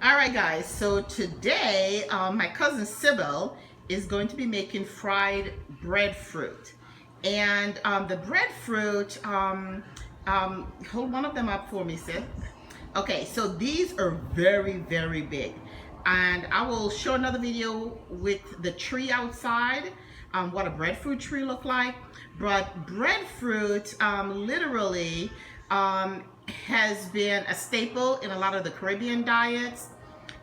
All right, guys, so today my cousin Sybil is going to be making fried breadfruit. And the breadfruit, hold one of them up for me, Sid. Okay, so these are very, very big. And I will show another video with the tree outside, what a breadfruit tree look like. But breadfruit literally has been a staple in a lot of the Caribbean diets.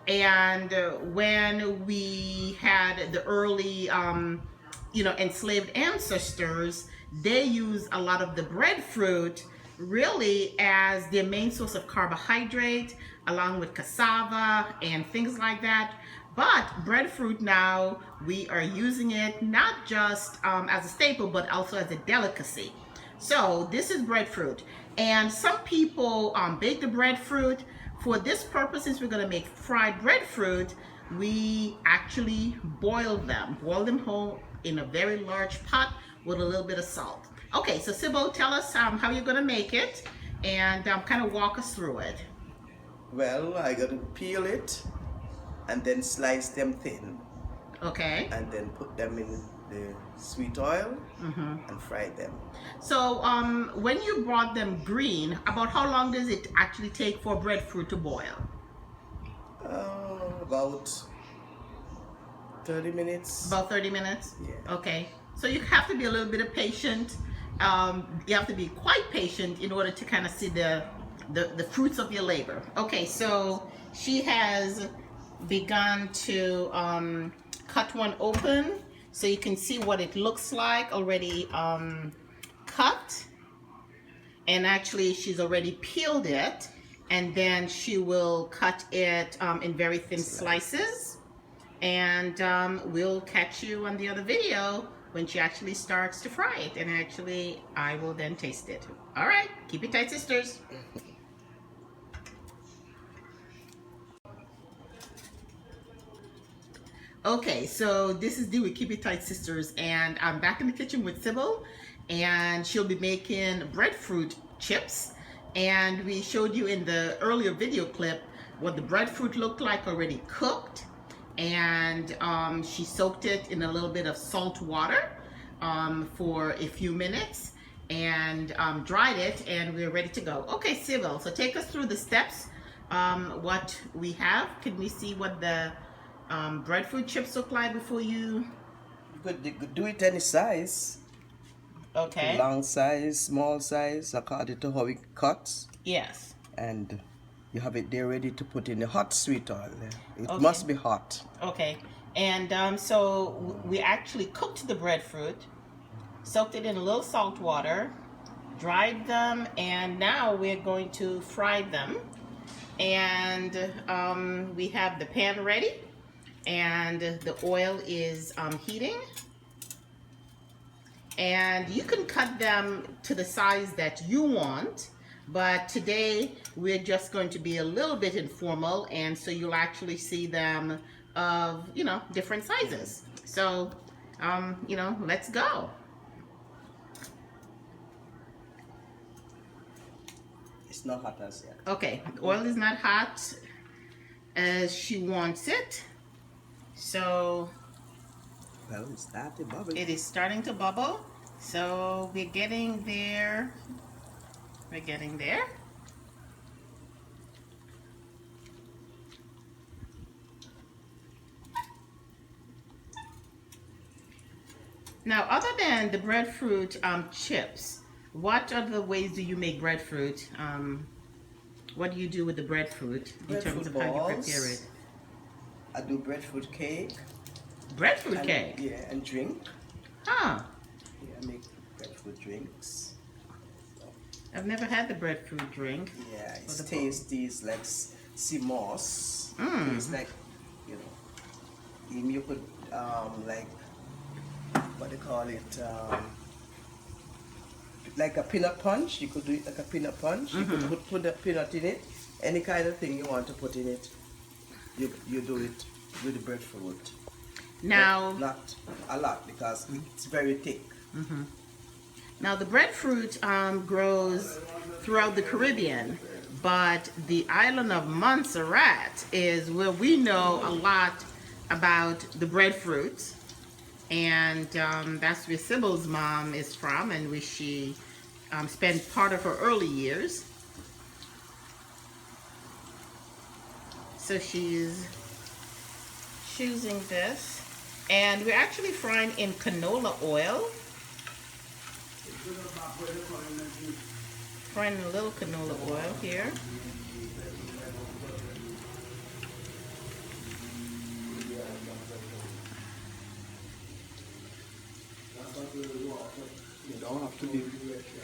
And when we had the early, enslaved ancestors, they used a lot of the breadfruit really as their main source of carbohydrate, along with cassava and things like that. But breadfruit now, we are using it not just as a staple, but also as a delicacy. So this is breadfruit. And some people bake the breadfruit. For this purpose, since we're going to make fried breadfruit, we actually boil them whole in a very large pot with a little bit of salt. Okay, so Sybil, tell us how you're going to make it and kind of walk us through it. Well, I got to peel it and then slice them thin. Okay. And then put them in the sweet oil and fry them. So when you brought them green, about how long does it actually take for breadfruit to boil? About 30 minutes. About 30 minutes? Yeah. Okay. So you have to be a little bit patient. You have to be quite patient in order to kind of see the fruits of your labor. Okay, so she has begun to cut one open so you can see what it looks like already cut. And actually she's already peeled it, and then she will cut it in very thin slices. And we'll catch you on the other video when she actually starts to fry it, and actually I will then taste it. All right, keep it tight, sisters. Okay, so this is Dee with Keep It Tight Sisters, and I'm back in the kitchen with Sybil, and she'll be making breadfruit chips. And we showed you in the earlier video clip what the breadfruit looked like already cooked, and she soaked it in a little bit of salt water for a few minutes and dried it, and we're ready to go. Okay, Sybil, so take us through the steps, what we have. Can we see what the breadfruit chips look like before you? You could do it any size. Okay. Long size, small size, according to how it cuts. Yes. And you have it there ready to put in the hot sweet oil. It must be hot. Okay. And so we actually cooked the breadfruit, soaked it in a little salt water, dried them, and now we're going to fry them. And we have the pan ready, and the oil is heating. And you can cut them to the size that you want, but today we're just going to be a little bit informal, and so you'll actually see them of, different sizes. So, let's go. It's not hot as yet. Okay, the oil is not hot as she wants it. So, well, it's starting to bubble. It is starting to bubble. So we're getting there. We're getting there. Now, other than the breadfruit chips, what other ways do you make breadfruit? What do you do with the breadfruit in terms of how you prepare it? I do breadfruit cake. Breadfruit cake? Yeah, and drink. Huh. Yeah, I make breadfruit drinks. I've never had the breadfruit drink. Yeah, it's tasty. It's like sea moss. It's like, you could, like, what they call it, like a peanut punch. You could do it like a peanut punch. You could put a peanut in it. Any kind of thing you want to put in it, you do it with the breadfruit. Now, but not a lot because it's very thick. Now the breadfruit grows throughout the Caribbean, but the island of Montserrat is where we know a lot about the breadfruit. And that's where Sybil's mom is from, and where she spent part of her early years. So she's choosing this, and we're actually frying in canola oil. Frying a little canola oil here. You don't have to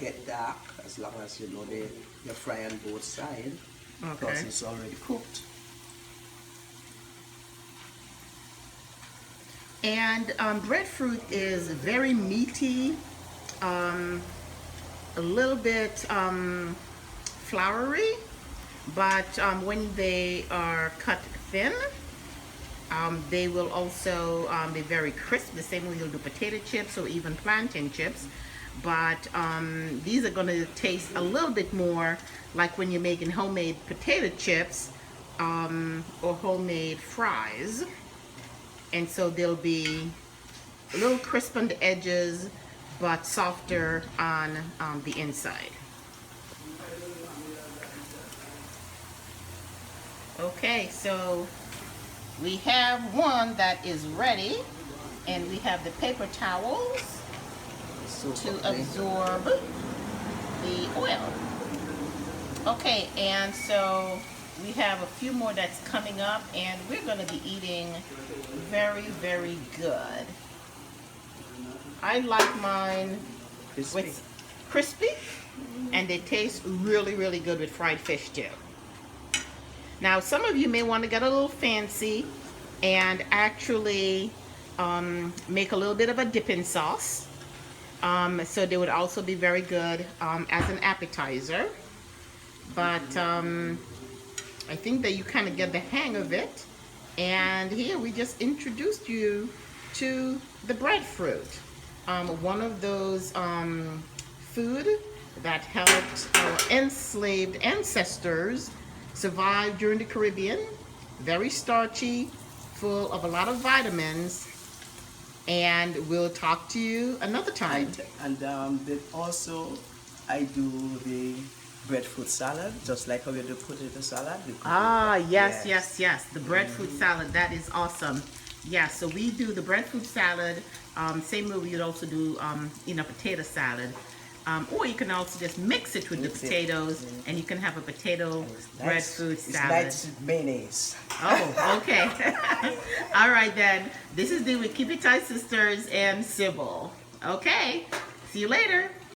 get dark as long as you know you're frying both sides. Okay. Because it's already cooked. And breadfruit is very meaty, a little bit floury, but when they are cut thin, they will also be very crisp, the same way you'll do potato chips or even plantain chips. But these are going to taste a little bit more like when you're making homemade potato chips or homemade fries. And so they'll be a little crisp on the edges, but softer on the inside. Okay, so we have one that is ready, and we have the paper towels to absorb the oil. Okay, and so we have a few more that's coming up, and we're going to be eating very, very good. I like mine with crispy, and they taste really, really good with fried fish too. Now, some of you may want to get a little fancy and actually make a little bit of a dipping sauce. So they would also be very good as an appetizer. But I think that you kind of get the hang of it. And here we just introduced you to the breadfruit. One of those food that helped our enslaved ancestors survive during the Caribbean. Very starchy, full of a lot of vitamins. And we'll talk to you another time. And then also I do the breadfruit salad, just like how you do potato salad. Yes. The breadfruit salad, that is awesome. Yeah, so we do the breadfruit salad, same way we'd also do, potato salad. Or you can also just mix it with the potatoes, and you can have a potato breadfruit salad. It's nice mayonnaise. Oh, okay. All right then. This is the Keep It Tight Sisters and Sybil. Okay. See you later.